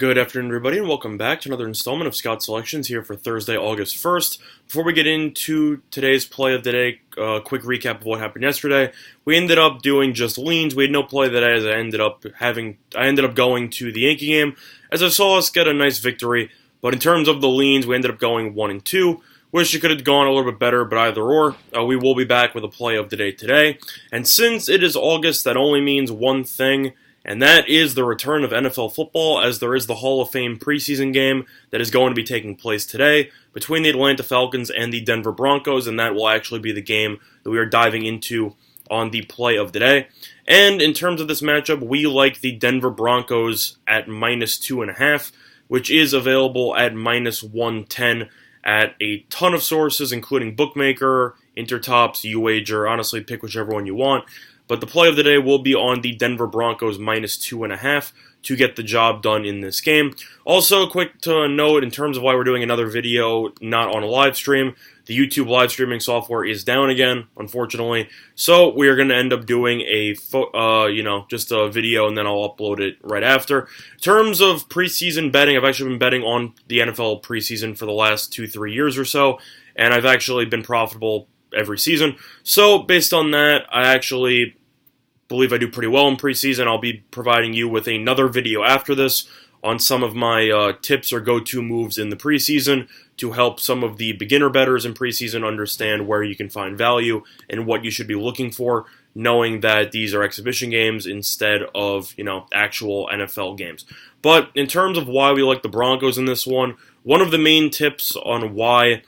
Good afternoon, everybody, and welcome back to another installment of Scout Selections here for Thursday, August 1st. Before we get into today's play of the day, quick recap of what happened yesterday. We ended up doing just leans. We had no play today as I ended up going to the Yankee game as I saw us get a nice victory. But in terms of the leans, we ended up going 1 and 2. Wish it could have gone a little bit better, but either or. We will be back with a play of the day today. And since it is August, that only means one thing, and that is the return of NFL football, as there is the Hall of Fame preseason game that is going to be taking place today between the Atlanta Falcons and the Denver Broncos, and that will actually be the game that we are diving into on the play of the day. And in terms of this matchup, we like the Denver Broncos at -2.5, which is available at -110 at a ton of sources, including Bookmaker, Intertops, UWager. Honestly, pick whichever one you want. But the play of the day will be on the Denver Broncos -2.5 to get the job done in this game. Also, quick to note in terms of why we're doing another video not on a live stream, the YouTube live streaming software is down again, unfortunately. So we are going to end up doing just a video, and then I'll upload it right after. In terms of preseason betting, I've actually been betting on the NFL preseason for the last 2-3 years or so, and I've actually been profitable every season. So based on that, I actually believe I do pretty well in preseason. I'll be providing you with another video after this on some of my tips or go-to moves in the preseason to help some of the beginner bettors in preseason understand where you can find value and what you should be looking for, knowing that these are exhibition games instead of, actual NFL games. But in terms of why we like the Broncos in this one of the main tips on why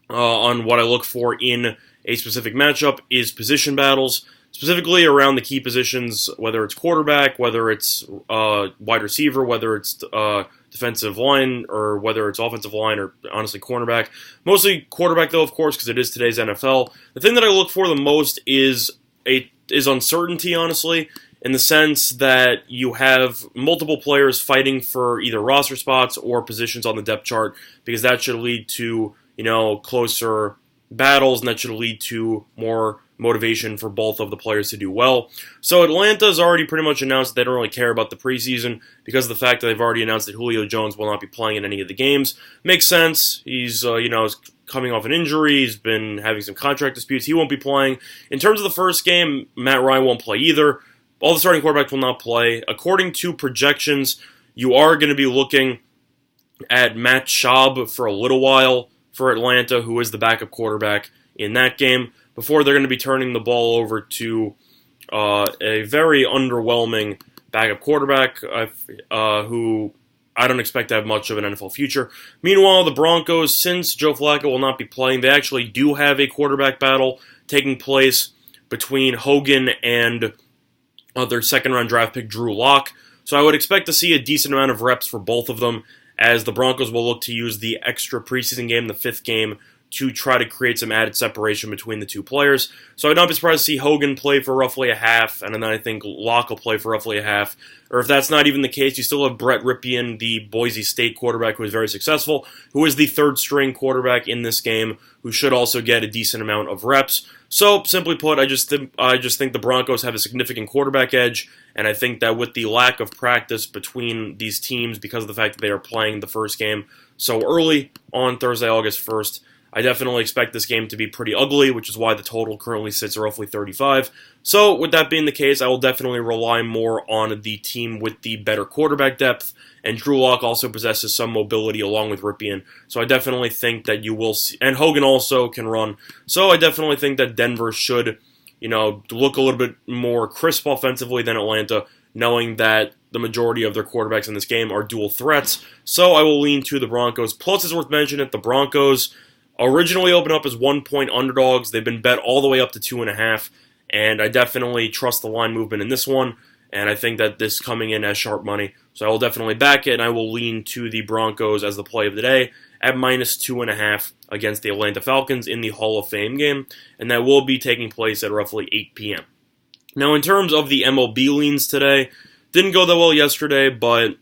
on what I look for in a specific matchup is position battles, specifically around the key positions, whether it's quarterback, whether it's wide receiver, whether it's defensive line, or whether it's offensive line, or honestly cornerback. Mostly quarterback, though, of course, because it is today's NFL. The thing that I look for the most is uncertainty, honestly, in the sense that you have multiple players fighting for either roster spots or positions on the depth chart, because that should lead to closer battles, and that should lead to more motivation for both of the players to do well. So Atlanta's already pretty much announced that they don't really care about the preseason because of the fact that they've already announced that Julio Jones will not be playing in any of the games. Makes sense. He's, is coming off an injury. He's been having some contract disputes. He won't be playing. In terms of the first game, Matt Ryan won't play either. All the starting quarterbacks will not play. According to projections, you are going to be looking at Matt Schaub for a little while for Atlanta, who is the backup quarterback in that game, before they're going to be turning the ball over to a very underwhelming backup quarterback who I don't expect to have much of an NFL future. Meanwhile, the Broncos, since Joe Flacco will not be playing, they actually do have a quarterback battle taking place between Hogan and their second-round draft pick, Drew Lock. So I would expect to see a decent amount of reps for both of them, as the Broncos will look to use the extra preseason game, the 5th game, to try to create some added separation between the two players. So I'd not be surprised to see Hogan play for roughly a half, and then I think Locke will play for roughly a half. Or if that's not even the case, you still have Brett Rypien, the Boise State quarterback who is very successful, who is the third-string quarterback in this game, who should also get a decent amount of reps. So, simply put, I just think the Broncos have a significant quarterback edge, and I think that with the lack of practice between these teams, because of the fact that they are playing the first game so early on Thursday, August 1st, I definitely expect this game to be pretty ugly, which is why the total currently sits at roughly 35. So, with that being the case, I will definitely rely more on the team with the better quarterback depth, and Drew Lock also possesses some mobility along with Rypien. So I definitely think that you will see, and Hogan also can run. So I definitely think that Denver should, look a little bit more crisp offensively than Atlanta, knowing that the majority of their quarterbacks in this game are dual threats. So I will lean to the Broncos. Plus, it's worth mentioning that the Broncos originally opened up as 1-point underdogs. They've been bet all the way up to 2.5, and I definitely trust the line movement in this one. And I think that this coming in as sharp money. So I will definitely back it, and I will lean to the Broncos as the play of the day at -2.5 against the Atlanta Falcons in the Hall of Fame game. And that will be taking place at roughly 8 p.m. Now, in terms of the MLB leans today, didn't go that well yesterday, but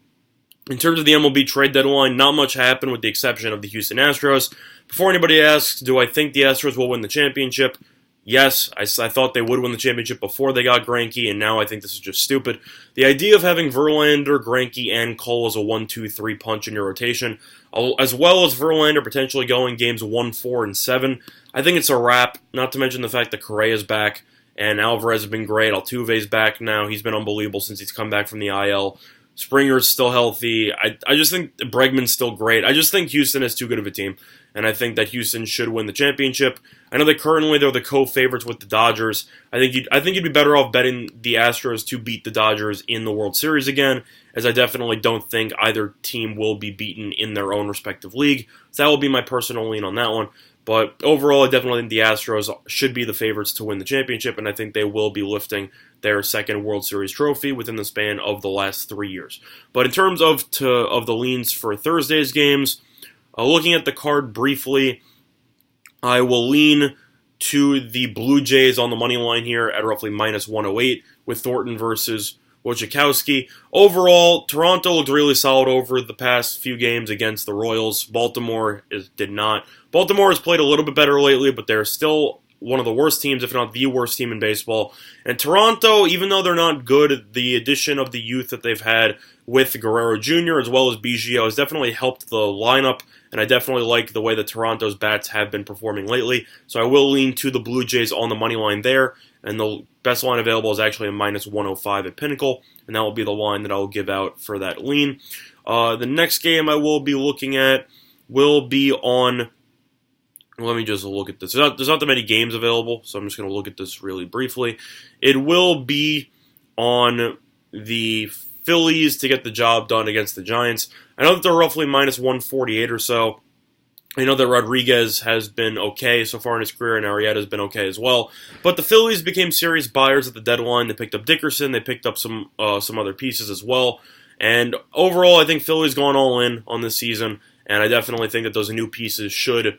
in terms of the MLB trade deadline, not much happened with the exception of the Houston Astros. Before anybody asks, do I think the Astros will win the championship? Yes, I thought they would win the championship before they got Greinke, and now I think this is just stupid. The idea of having Verlander, Greinke, and Cole as a 1-2-3 punch in your rotation, as well as Verlander potentially going games 1, 4, and 7, I think it's a wrap, not to mention the fact that Correa's back, and Alvarez has been great. Altuve's back now. He's been unbelievable since he's come back from the IL. Springer's still healthy. I just think Bregman's still great. I just think Houston is too good of a team, and I think that Houston should win the championship. I know that currently they're the co-favorites with the Dodgers. I think you'd be better off betting the Astros to beat the Dodgers in the World Series again, as I definitely don't think either team will be beaten in their own respective league. So that will be my personal lean on that one. But overall, I definitely think the Astros should be the favorites to win the championship, and I think they will be lifting their second World Series trophy within the span of the last 3 years. But in terms of the leans for Thursday's games, looking at the card briefly, I will lean to the Blue Jays on the money line here at roughly minus 108 with Thornton versus Wojciechowski. Overall, Toronto looked really solid over the past few games against the Royals. Baltimore did not. Baltimore has played a little bit better lately, but they're still one of the worst teams, if not the worst team in baseball. And Toronto, even though they're not good, the addition of the youth that they've had with Guerrero Jr. as well as Biggio has definitely helped the lineup, and I definitely like the way that Toronto's bats have been performing lately. So I will lean to the Blue Jays on the money line there, and the best line available is actually a minus 105 at Pinnacle, and that will be the line that I will give out for that lean. The next game I will be looking at will be on... Let me just look at this. There's not that many games available, so I'm just going to look at this really briefly. It will be on the Phillies to get the job done against the Giants. I know that they're roughly minus 148 or so. I know that Rodriguez has been okay so far in his career, and Arrieta's been okay as well. But the Phillies became serious buyers at the deadline. They picked up Dickerson. They picked up some other pieces as well. And overall, I think Philly's gone all in on this season, and I definitely think that those new pieces should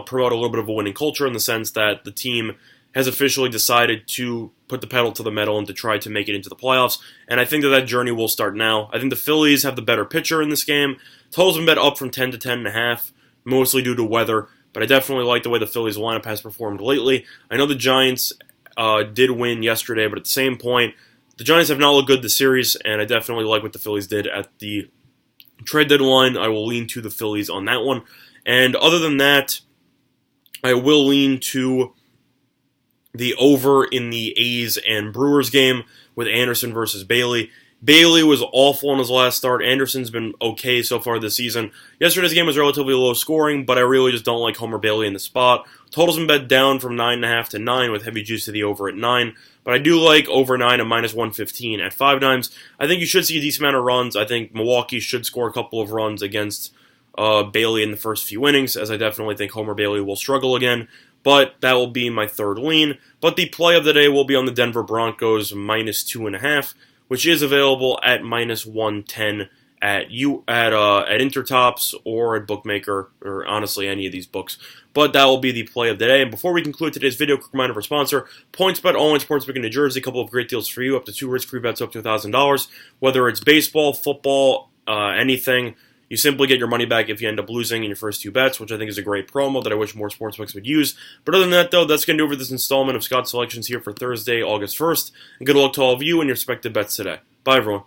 promote a little bit of a winning culture in the sense that the team has officially decided to put the pedal to the metal and to try to make it into the playoffs. And I think that journey will start now. I think the Phillies have the better pitcher in this game. Total's been bet up from 10 to 10.5, mostly due to weather. But I definitely like the way the Phillies lineup has performed lately. I know the Giants did win yesterday, but at the same point, the Giants have not looked good this series, and I definitely like what the Phillies did at the trade deadline. I will lean to the Phillies on that one. And other than that, I will lean to the over in the A's and Brewers game with Anderson versus Bailey. Bailey was awful in his last start. Anderson's been okay so far this season. Yesterday's game was relatively low scoring, but I really just don't like Homer Bailey in the spot. Total's been bet down from 9.5 to 9 with heavy juice to the over at 9. But I do like over 9 at minus 115 at 5 times. I think you should see a decent amount of runs. I think Milwaukee should score a couple of runs against Bailey in the first few innings, as I definitely think Homer Bailey will struggle again. But that will be my third lean. But the play of the day will be on the Denver Broncos minus 2.5, which is available at minus 110 at Intertops or at Bookmaker, or honestly any of these books. But that will be the play of the day. And before we conclude today's video, quick reminder of our sponsor, PointsBet, online sportsbook in New Jersey. A couple of great deals for you, up to 2 risk-free bets up to $1,000. Whether it's baseball, football, anything, you simply get your money back if you end up losing in your first 2 bets, which I think is a great promo that I wish more sportsbooks would use. But other than that, though, that's going to do it for this installment of Scott's Selections here for Thursday, August 1st. And good luck to all of you and your respective bets today. Bye, everyone.